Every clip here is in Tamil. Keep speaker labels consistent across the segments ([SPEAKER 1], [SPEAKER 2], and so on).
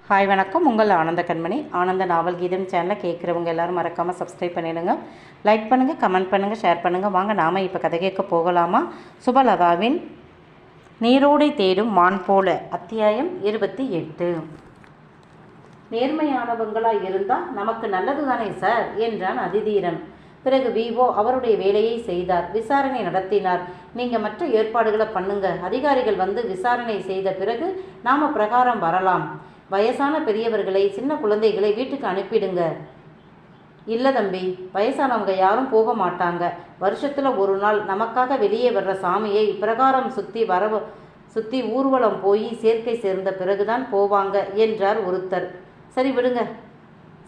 [SPEAKER 1] ஹாய் வணக்கம். உங்கள் ஆனந்த கண்மணி. ஆனந்த நாவல் கீதம் சேனலை கேட்குறவங்க எல்லோரும் மறக்காமல் சப்ஸ்கிரைப் பண்ணிடுங்க. லைக் பண்ணுங்கள், கமெண்ட் பண்ணுங்கள், ஷேர் பண்ணுங்கள். வாங்க நாம் இப்போ கதை கேட்க போகலாமா? சுபலதாவின் நீரோடை தேடும் மான் போல, அத்தியாயம் 28. நேர்மையானவங்களாக இருந்தால் நமக்கு நல்லது தானே சார் என்றான் அதிதீரன். பிறகு விவோ அவருடைய வேலையை செய்தார். விசாரணை நடத்தினார். நீங்கள் மற்ற ஏற்பாடுகளை பண்ணுங்க. அதிகாரிகள் வந்து விசாரணை செய்த பிறகு நாம் பிரகாரம் வரலாம். வயசான பெரியவர்களை, சின்ன குழந்தைகளை வீட்டுக்கு அனுப்பிடுங்க. இல்லை தம்பி, வயசானவங்க யாரும் போக மாட்டாங்க. வருஷத்தில் ஒரு நாள் நமக்காக வெளியே வர்ற சாமியை பிரகாரம் சுற்றி ஊர்வலம் போய் சேர்க்கை சேர்ந்த பிறகுதான் போவாங்க என்றார் ஒருத்தர். சரி விடுங்க,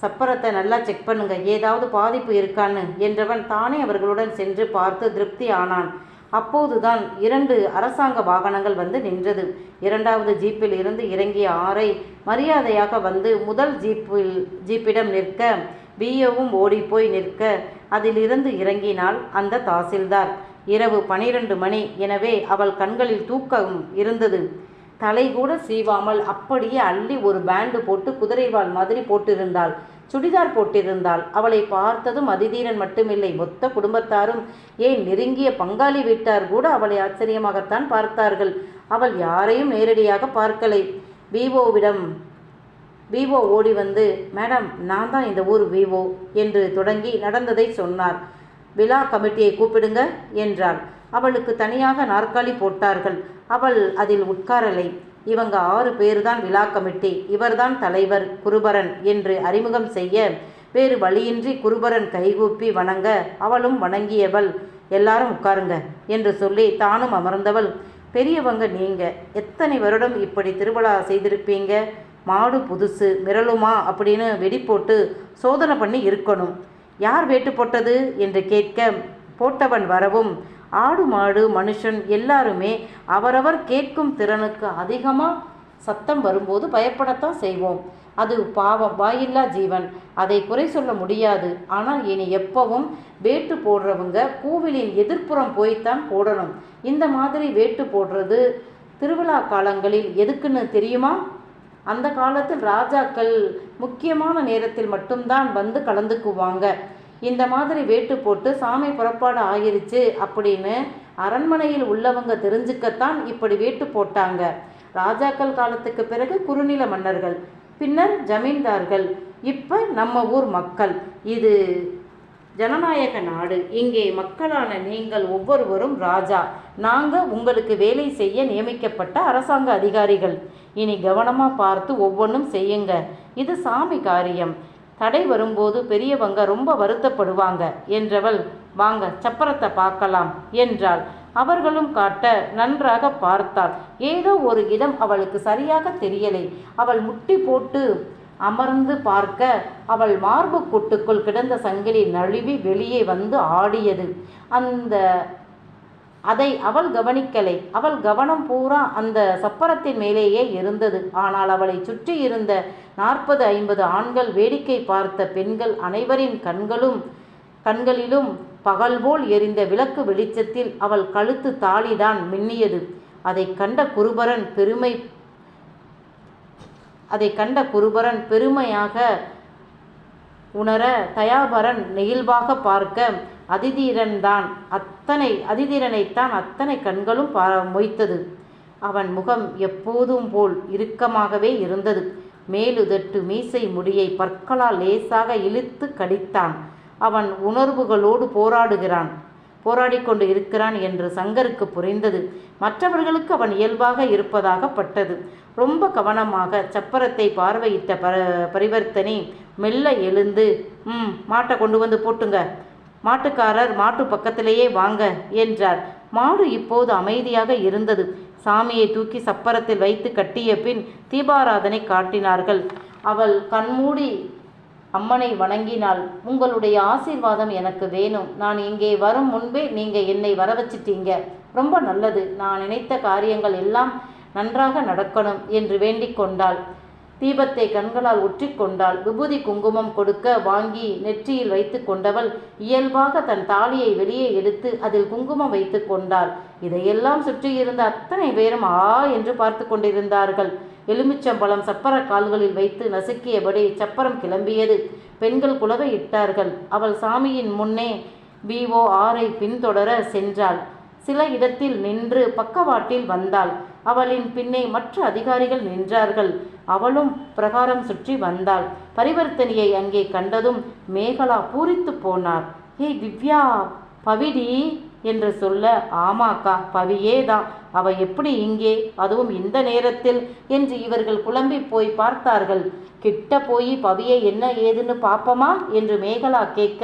[SPEAKER 1] சப்பரத்தை நல்லா செக் பண்ணுங்க, ஏதாவது பாதிப்பு இருக்கான்னு என்றவன் தானே அவர்களுடன் சென்று பார்த்து திருப்தி ஆனான். அப்போதுதான் 2 அரசாங்க வாகனங்கள் வந்து நின்றது. 2வது ஜீப்பில் இருந்து இறங்கிய ஆரை மரியாதையாக வந்து முதல் ஜீப்பிடம் நிற்க, பிஏவும் ஓடிப்போய் நிற்க, அதிலிருந்து இறங்கினாள் அந்த தாசில்தார். இரவு 12 மணி. எனவே அவள் கண்களில் தூக்கம் இருந்தது. தலை கூட சீவாமல் அப்படியே அள்ளி ஒரு பேண்டு போட்டு குதிரைவால் மாதிரி போட்டிருந்தாள். சுடிதார் போட்டிருந்தாள். அவளை பார்த்ததும் அதிதீரன் மட்டுமில்லை, மொத்த குடும்பத்தாரும், ஏன் நெருங்கிய பங்காளி வீட்டார் கூட அவளை ஆச்சரியமாகத்தான் பார்த்தார்கள். அவள் யாரையும் நேரடியாக பார்க்கலை. விவோ ஓடி வந்து, மேடம், நான் தான் இந்த ஊர் விவோ என்று தொடங்கி நடந்ததை சொன்னார். விழா கமிட்டியை கூப்பிடுங்க என்றாள். அவளுக்கு தனியாக நாற்காலி போட்டார்கள். அவள் அதில் உட்காரலை. இவங்க 6 பேர் தான் விழா கமிட்டி, இவர்தான் தலைவர் குருபரன் என்று அறிமுகம் செய்ய, வேறு வழியின்றி குருபரன் கைகூப்பி வணங்க அவளும் வணங்கியவள். எல்லாரும் உட்காருங்க என்று சொல்லி தானும் அமர்ந்தவள். பெரியவங்க நீங்க எத்தனை வருடம் இப்படி திருவிழா செய்திருப்பீங்க? மாடு புதுசு, மிரளுமா அப்படின்னு வெடி போட்டு சோதனை பண்ணி இருக்கணும். யார் வேட்டு போட்டது என்று கேட்க, போட்டவன் வரவும், ஆடு மாடு மனுஷன் எல்லாருமே அவரவர் கேட்கும் திறனுக்கு அதிகமாக சத்தம் வரும்போது பயப்படத்தான் செய்வோம். அது பாவம், வாயில்லா ஜீவன், அதை குறை சொல்ல முடியாது. ஆனால் இனி எப்பவும் வேட்டு போடுறவங்க கோவிலின் எதிர்ப்புறம் போய்த்தான் போடணும். இந்த மாதிரி வேட்டு போடுறது திருவிழா காலங்களில் எதுக்குன்னு தெரியுமா? அந்த காலத்தில் ராஜாக்கள் முக்கியமான நேரத்தில் மட்டும்தான் வந்து கலந்துக்குவாங்க. இந்த மாதிரி வேட்டு போட்டு சாமி புறப்பாடு ஆகிருச்சு அப்படின்னு அரண்மனையில் உள்ளவங்க தெரிஞ்சுக்கத்தான் இப்படி வேட்டு போட்டாங்க. ராஜாக்கள் காலத்துக்கு பிறகு குறுநில மன்னர்கள், பின்னர் ஜமீன்தார்கள், இப்போ நம்ம ஊர் மக்கள். இது ஜனநாயக நாடு. இங்கே மக்களான நீங்கள் ஒவ்வொருவரும் ராஜா. நாங்கள் உங்களுக்கு வேலை செய்ய நியமிக்கப்பட்ட அரசாங்க அதிகாரிகள். இனி கவனமாக பார்த்து ஒவ்வொன்றும் செய்யுங்க. இது சாமி காரியம். தடை வரும்போது பெரியவங்க ரொம்ப வருத்தப்படுவாங்க என்றவள், வாங்க சப்பரத்தை பார்க்கலாம் என்றாள். அவர்களும் காட்ட நன்றாக பார்த்தாள். ஏதோ ஒரு இடம் அவளுக்கு சரியாக தெரியலை. அவள் முட்டி போட்டு அமர்ந்து பார்க்க, அவள் மார்பு கூட்டுக்குள் கிடந்த சங்கிலி நழுவி வெளியே வந்து ஆடியது. அதை அவள் கவனிக்கலை. அவள் கவனம் பூரா அந்த சப்பரத்தின் மேலேயே இருந்தது. ஆனால் அவளை சுற்றி இருந்த 40-50 ஆண்கள், வேடிக்கை பார்த்த பெண்கள் அனைவரின் கண்களிலும் பகல் போல் எரிந்த விளக்கு வெளிச்சத்தில் அவள் கழுத்து தாலிதான் மின்னியது. அதை கண்ட குருபரன் பெருமையாக உணர, தயாபரன் நெகிழ்வாக பார்க்க, அதிதீரனைத்தான் அத்தனை கண்களும் மொய்த்தது. அவன் முகம் எப்போதும் போல் இறுக்கமாகவே இருந்தது. மேலுதட்டு மீசை முடியை பற்களால் லேசாக இழுத்து கடித்தான். அவன் உணர்வுகளோடு போராடிக்கொண்டு இருக்கிறான் என்று சங்கருக்கு புரிந்தது. மற்றவர்களுக்கு அவன் இயல்பாக இருப்பதாக பட்டது. ரொம்ப கவனமாக சப்பரத்தை பார்வையிட்ட பரிவர்த்தனி மெல்ல எழுந்து, மாட்டை கொண்டு வந்து போட்டுங்க, மாட்டுக்காரர் மாட்டு பக்கத்திலேயே வாங்க என்றார். மாடு இப்போது அமைதியாக இருந்தது. சாமியை தூக்கி சப்பரத்தில் வைத்து கட்டிய பின் தீபாராதனை காட்டினார்கள். அவள் கண்மூடி அம்மனை வணங்கினாள். உங்களுடைய ஆசீர்வாதம் எனக்கு வேணும். நான் இங்கே வரும் முன்பே நீங்கள் என்னை வர வச்சிட்டீங்க. ரொம்ப நல்லது. நான் நினைத்த காரியங்கள் எல்லாம் நன்றாக நடக்கணும் என்று வேண்டிக் கொண்டாள். தீபத்தை கண்களால் ஒற்றிக்கொண்டாள். விபூதி குங்குமம் கொடுக்க வாங்கி நெற்றியில் வைத்து கொண்டவள் இயல்பாக தன் தாலியை வெளியே எடுத்து அதில் குங்குமம் வைத்து கொண்டாள். இதையெல்லாம் சுற்றியிருந்த அத்தனை பேரும் ஆ என்று பார்த்து கொண்டிருந்தார்கள். எலுமிச்சம்பழம் சப்பர கால்களில் வைத்து நசுக்கியபடி சப்பரம் கிளம்பியது. பெண்கள் குலவை இட்டார்கள். அவள் சாமியின் முன்னே BO6ஐ பின்தொடர சென்றாள். சில இடத்தில் நின்று பக்கவாட்டில் வந்தாள். அவளின் பின்னே மற்ற அதிகாரிகள் நின்றார்கள். அவளும் பிரகாரம் சுற்றி வந்தாள். பரிவர்த்தனையை அங்கே கண்டதும் மேகலா பூரித்து போனார். ஏய் திவ்யா, பவிடி என்று சொல்ல, ஆமாக்கா, பவியே தான். அவ எப்படி இங்கே, அதுவும் இந்த நேரத்தில் என்று இவர்கள் குழம்பி போய் பார்த்தார்கள். கிட்ட போய் பவியை என்ன ஏதுன்னு பாப்பமா என்று மேகலா கேட்க,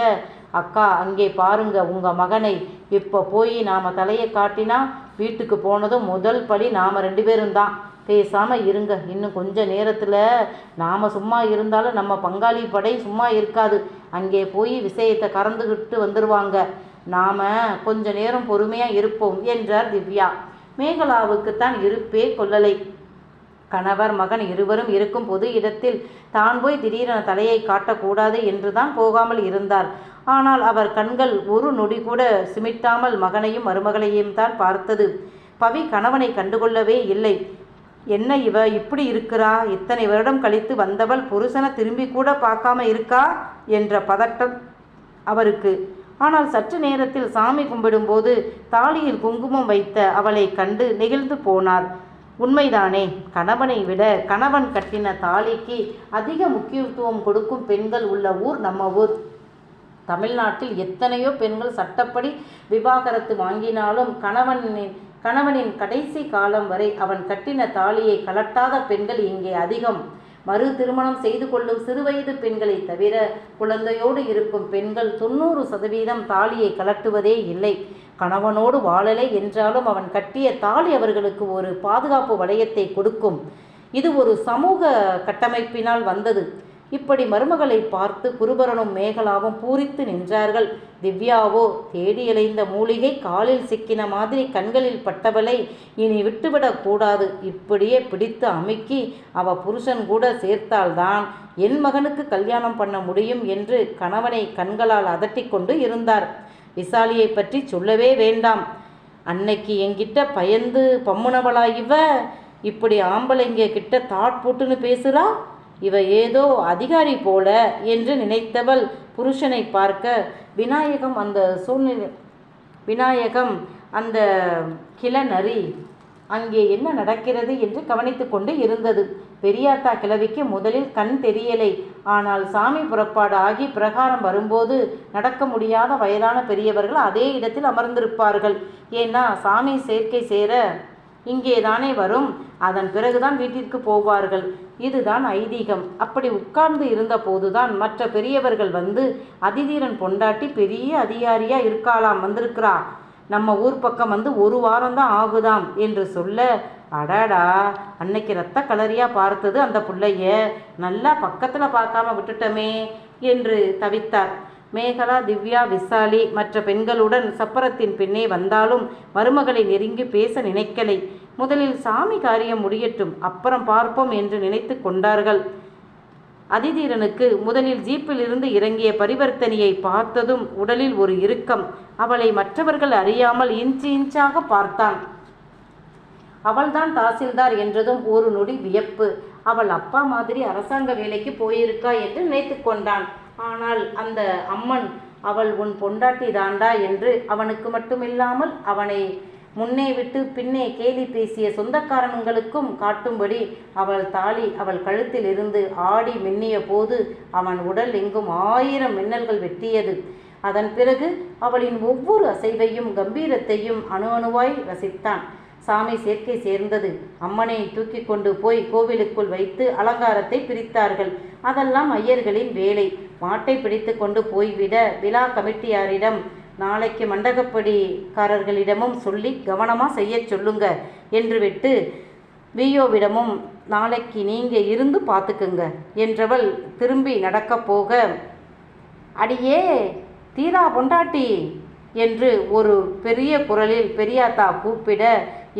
[SPEAKER 1] அக்கா அங்கே பாருங்க உங்க மகனை. இப்போ போய் நாம தலையை காட்டினா வீட்டுக்கு போனதும் முதல் படி நாம 2 பேரும் தான். பேசாம இருங்க. இன்னும் கொஞ்ச நேரத்தில் நாம சும்மா இருந்தாலும் நம்ம பங்காளி படை சும்மா இருக்காது. அங்கே போய் விஷயத்தை கறந்துக்கிட்டு வந்துடுவாங்க. நாம கொஞ்ச நேரம் பொறுமையா இருப்போம் என்றார் திவ்யா. மேகலாவுக்குத்தான் இருப்பே கொள்ளலை. கணவர் மகன் இருவரும் இருக்கும் பொது இடத்தில் தான் போய் திடீரென தலையை காட்டக்கூடாது என்றுதான் போகாமல் இருந்தார். ஆனால் அவர் கண்கள் ஒரு நொடி கூட சிமிட்டாமல் மகனையும் மருமகளையும் தான் பார்த்தது. பவி கணவனை கண்டுகொள்ளவே இல்லை. என்ன இவ இப்படி இருக்கிறா? இத்தனை வருடம் கழித்து வந்தவள் புருஷனை திரும்பி கூட பார்க்காம இருக்கா என்ற பதட்டம் அவருக்கு. ஆனால் சற்று நேரத்தில் சாமி கும்பிடும்போது தாலியில் குங்குமம் வைத்த அவளை கண்டு நெகிழ்ந்து போனார். உண்மைதானே, கணவனை விட கணவன் கட்டின தாலிக்கு அதிக முக்கியத்துவம் கொடுக்கும் பெண்கள் உள்ள ஊர் நம்ம ஊர். தமிழ்நாட்டில் எத்தனையோ பெண்கள் சட்டப்படி விவாகரத்து வாங்கினாலும் கணவனின் கடைசி காலம் வரை அவன் கட்டின தாலியை கலட்டாத பெண்கள் இங்கே அதிகம். மறு திருமணம் செய்து கொள்ளும் சிறுவயது பெண்களை தவிர குழந்தையோடு இருக்கும் பெண்கள் 90% தாலியை கலட்டுவதே இல்லை. கணவனோடு வாழலை என்றாலும் அவன் கட்டிய தாலி அவர்களுக்கு ஒரு பாதுகாப்பு வளையத்தை கொடுக்கும். இது ஒரு சமூக கட்டமைப்பினால் வந்தது. இப்படி மருமகளை பார்த்து குருபரனும் மேகலாவும் பூரித்து நின்றார்கள். திவ்யாவோ தேடியலைந்த மூலிகை காலில் சிக்கின மாதிரி கண்களில் பட்டவளை இனி விட்டுவிடக்கூடாது. இப்படியே பிடித்து அமுக்கி அவ புருஷன் கூட சேர்த்தால்தான் என் மகனுக்கு கல்யாணம் பண்ண முடியும் என்று கணவனை கண்களால் அதட்டி கொண்டு இருந்தார். விசாலியை பற்றி சொல்லவே வேண்டாம். அன்னைக்கு என்கிட்ட பயந்து பம்முனவளா இவ. இப்படி ஆம்பளைங்க கிட்ட தாட் போட்டுன்னு பேசுறா. இவ ஏதோ அதிகாரி போல என்று நினைத்தவள் புருஷனை பார்க்க விநாயகம் அந்த கிளநரி அங்கே என்ன நடக்கிறது என்று கவனித்து கொண்டு இருந்தது. பெரியாத்தா கிழவிக்கு முதலில் கண் தெரியலை. ஆனால் சாமி புறப்பாடு ஆகி பிரகாரம் வரும்போது நடக்க முடியாத வயதான பெரியவர்கள் அதே இடத்தில் அமர்ந்திருப்பார்கள். ஏன்னா சாமி சேர்க்கை சேர இங்கே தானே வரும். அதன் பிறகுதான் வீட்டிற்கு போவார்கள். இதுதான் ஐதீகம். அப்படி உட்கார்ந்து இருந்த போதுதான் மற்ற பெரியவர்கள் வந்து, அதிதீரன் பொண்டாட்டி பெரிய அதிகாரியா இருக்காளாம், வந்திருக்கிறா, நம்ம ஊர் பக்கம் வந்து 1 வாரம்தான் ஆகுதாம் என்று சொல்ல, அடாடா, அன்னைக்கு ரத்த கலரியா பார்த்தது அந்த பிள்ளைய நல்லா பக்கத்தில் பார்க்காம விட்டுட்டமே என்று தவித்தார். மேகலா, திவ்யா, விசாலி மற்ற பெண்களுடன் சப்பரத்தின் பின்னே வந்தாலும் மருமகளை நெருங்கி பேச நினைக்கலை. முதலில் சாமி காரியம் முடியட்டும், அப்புறம் பார்ப்போம் என்று நினைத்து கொண்டார்கள். அதிதீரனுக்கு முதலில் ஜீப்பில் இருந்து இறங்கிய பரிவர்த்தனையை பார்த்ததும் உடலில் ஒரு இறுக்கம். அவளை மற்றவர்கள் அறியாமல் இன்ச்சாக பார்த்தான். அவள்தான் தாசில்தார் என்றதும் ஒரு நொடி வியப்பு. அவள் அப்பா மாதிரி அரசாங்க வேலைக்கு போயிருக்கா என்று நினைத்து கொண்டான். ஆனால் அந்த அம்மன் அவள் உன் பொண்டாட்டி தாண்டா என்று அவனுக்கு மட்டுமில்லாமல் அவனை முன்னே விட்டு பின்னே கேலி பேசிய சொந்தக்காரங்களுக்கும் காட்டும்படி அவள் தாலி அவள் கழுத்தில் இருந்து ஆடி மின்னிய போது அவன் உடல் எங்கும் 1000 மின்னல்கள் வெட்டியது. அதன் பிறகு அவளின் ஒவ்வொரு அசைவையும் கம்பீரத்தையும் அணுவாய் ரசித்தான். சாமி சேர்க்கை சேர்ந்தது. அம்மனை தூக்கி கொண்டு போய் கோவிலுக்குள் வைத்து அலங்காரத்தை பிரித்தார்கள். அதெல்லாம் ஐயர்களின் வேலை. மாட்டை பிடித்து கொண்டு போய்விட விழா கமிட்டியாரிடம், நாளைக்கு மண்டகப்படிக்காரர்களிடமும் சொல்லி கவனமாக செய்ய சொல்லுங்க என்று விட்டு வியோவிடமும் நாளைக்கு நீங்கள் இருந்து பார்த்துக்குங்க என்றவள் திரும்பி நடக்கப் போக, அடியே தீரா பொண்டாட்டி என்று ஒரு பெரிய குரலில் பெரியாத்தா கூப்பிட,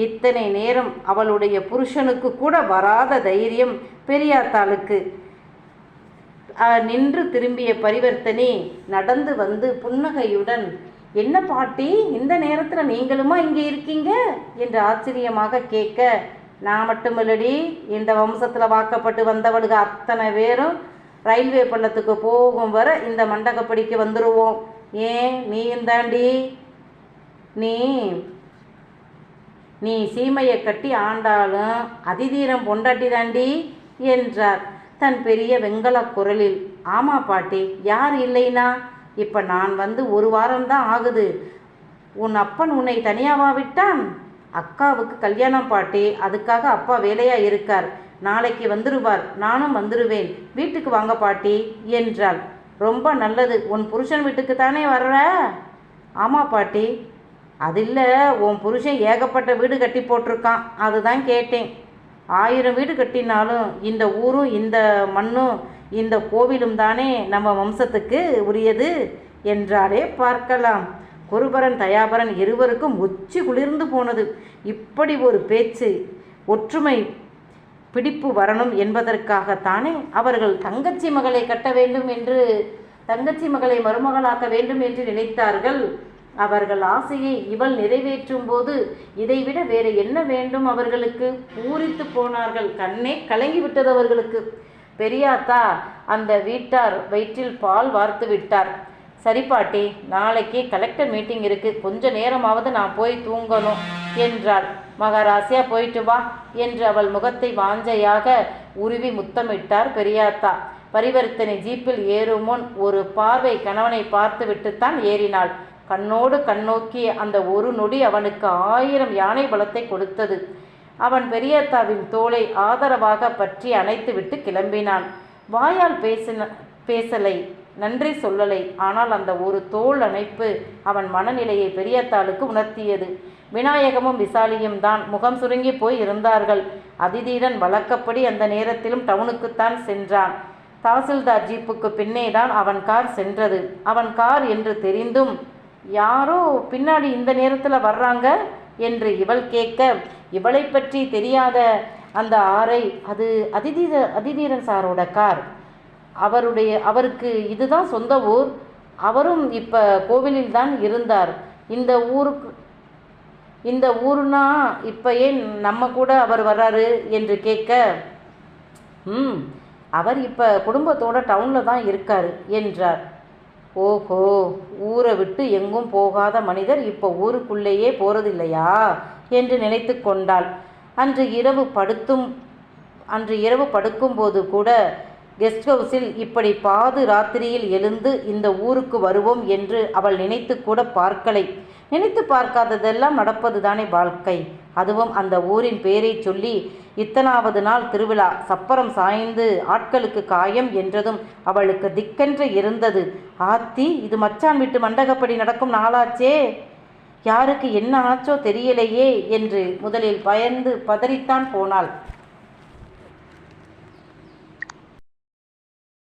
[SPEAKER 1] இத்தனை நேரம் அவளுடைய புருஷனுக்கு கூட வராத தைரியம் பெரியாத்தாளுக்கு. நின்று திரும்பிய பரிவர்த்தனை நடந்து வந்து புன்னகையுடன், என்ன பாட்டி, இந்த நேரத்தில் நீங்களுமா இங்கே இருக்கீங்க என்று ஆச்சரியமாக கேட்க, நான் மட்டுமில்லடி, இந்த வம்சத்தில் வாக்கப்பட்டு வந்தவளுக்கு அத்தனை பேரும் ரயில்வே பள்ளத்துக்கு போகும் வர இந்த மண்டகப்படிக்கு வந்துடுவோம். ஏன் நீயும் தாண்டி, நீ நீ சீமையை கட்டி ஆண்டாலும் அதிதீரம் பொண்டாட்டி தாண்டி என்றார் தன் பெரிய வெங்கல குரலில். ஆமா பாட்டி, யார் இல்லைனா? இப்போ நான் வந்து 1 வாரம்தான் ஆகுது. உன் அப்பன் உன்னை தனியாவா விட்டான்? அக்காவுக்கு கல்யாணம் பாட்டி, அதுக்காக அப்பா வேலையாக இருக்கார். நாளைக்கு வந்துடுவார், நானும் வந்துடுவேன். வீட்டுக்கு வாங்க பாட்டி என்றாள். ரொம்ப நல்லது. உன் புருஷன் வீட்டுக்கு தானே வர்ற? ஆமாம் பாட்டி. அது இல்லை, உன் புருஷன் ஏகப்பட்ட வீடு கட்டி போட்டிருக்கான், அதுதான் கேட்டேன். 1000 வீடு கட்டினாலும் இந்த ஊரும் இந்த மண்ணும் இந்த கோவிலும் தானே நம்ம வம்சத்துக்கு உரியது என்றாலே பார்க்கலாம். குருபரன் தயாபரன் இருவருக்கும் உச்சி குளிர்ந்து போனது. இப்படி ஒரு பேச்சு, ஒற்றுமை பிடிப்பு வரணும் என்பதற்காகத்தானே அவர்கள் தங்கச்சி மகளை கட்ட வேண்டும் என்று, தங்கச்சி மகளை மருமகளாக்க வேண்டும் என்று நினைத்தார்கள். அவர்கள் ஆசையை இவள் நிறைவேற்றும் போது இதைவிட வேறு என்ன வேண்டும் அவர்களுக்கு? பூரித்து போனார்கள். கண்ணே கலங்கிவிட்டது அவர்களுக்கு. பெரியாத்தா அந்த வீட்டார் வயிற்றில் பால் வார்த்து விட்டார். சரி பாட்டி, நாளைக்கு கலெக்டர் மீட்டிங் இருக்குது, கொஞ்ச நேரமாவது நான் போய் தூங்கணும் என்றாள். மகாராசியா போயிட்டு வா என்று அவள் முகத்தை வாஞ்சையாக உருவி முத்தமிட்டார் பெரியாத்தா. பரிவர்த்தனை ஜீப்பில் ஏறும் முன் ஒரு பார்வை கணவனை பார்த்து விட்டுத்தான் ஏறினாள். கண்ணோடு கண்ணோக்கிய அந்த ஒரு நொடி அவனுக்கு 1000 யானை பலத்தை கொடுத்தது. அவன் பெரியாத்தாவின் தோளை ஆதரவாக பற்றி அணைத்து விட்டு கிளம்பினான். வாயால் பேசலை, நன்றி சொல்லலை. ஆனால் அந்த ஒரு தோள் அணைப்பு அவன் மனநிலையை பெரியாத்தாளுக்கு உணர்த்தியது. விநாயகமும் விசாலியும் தான் முகம் சுருங்கி போய் இருந்தார்கள். அதிதீரன் வழக்கப்படி அந்த நேரத்திலும் டவுனுக்குத்தான் சென்றான். தாசில்தார் ஜீப்புக்கு பின்னே தான் அவன் கார் சென்றது. அவன் கார் என்று தெரிந்தும் யாரோ பின்னாடி இந்த நேரத்தில் வர்றாங்க என்று இவள் கேட்க, இவளை பற்றி தெரியாத அந்த ஆரை, அது அதிதீரன் சாரோட கார், அவருக்கு இதுதான் சொந்த ஊர், அவரும் இப்போ கோவிலில் தான் இருந்தார். இந்த ஊருனா இப்போ ஏன் நம்ம கூட அவர் வர்றாரு என்று கேட்க, அவர் இப்போ குடும்பத்தோட டவுனில் தான் இருக்கார் என்றார். ஓஹோ, ஊரை விட்டு எங்கும் போகாத மனிதர் இப்போ ஊருக்குள்ளேயே போகிறதில்லையா என்று நினைத்து கொண்டாள். அன்று இரவு படுக்கும்போது கூட கெஸ்ட் ஹவுஸில் இப்படி பாது ராத்திரியில் எழுந்து இந்த ஊருக்கு வருவோம் என்று அவள் நினைத்து கூட பார்க்கலை. நினைத்து பார்க்காததெல்லாம் நடப்பது தானே வாழ்க்கை. அதுவும் அந்த ஊரின் பேரை சொல்லி இத்தனாவது நாள் திருவிழா, சப்பரம் சாய்ந்து ஆட்களுக்கு காயம் என்றதும் அவளுக்கு திக்கென்று இருந்தது. ஆத்தி, இது மச்சான் வீட்டு மண்டகப்படி நடக்கும் நாளாச்சே, யாருக்கு என்ன ஆச்சோ தெரியலையே என்று முதலில் பயந்து பதறித்தான் போனாள்.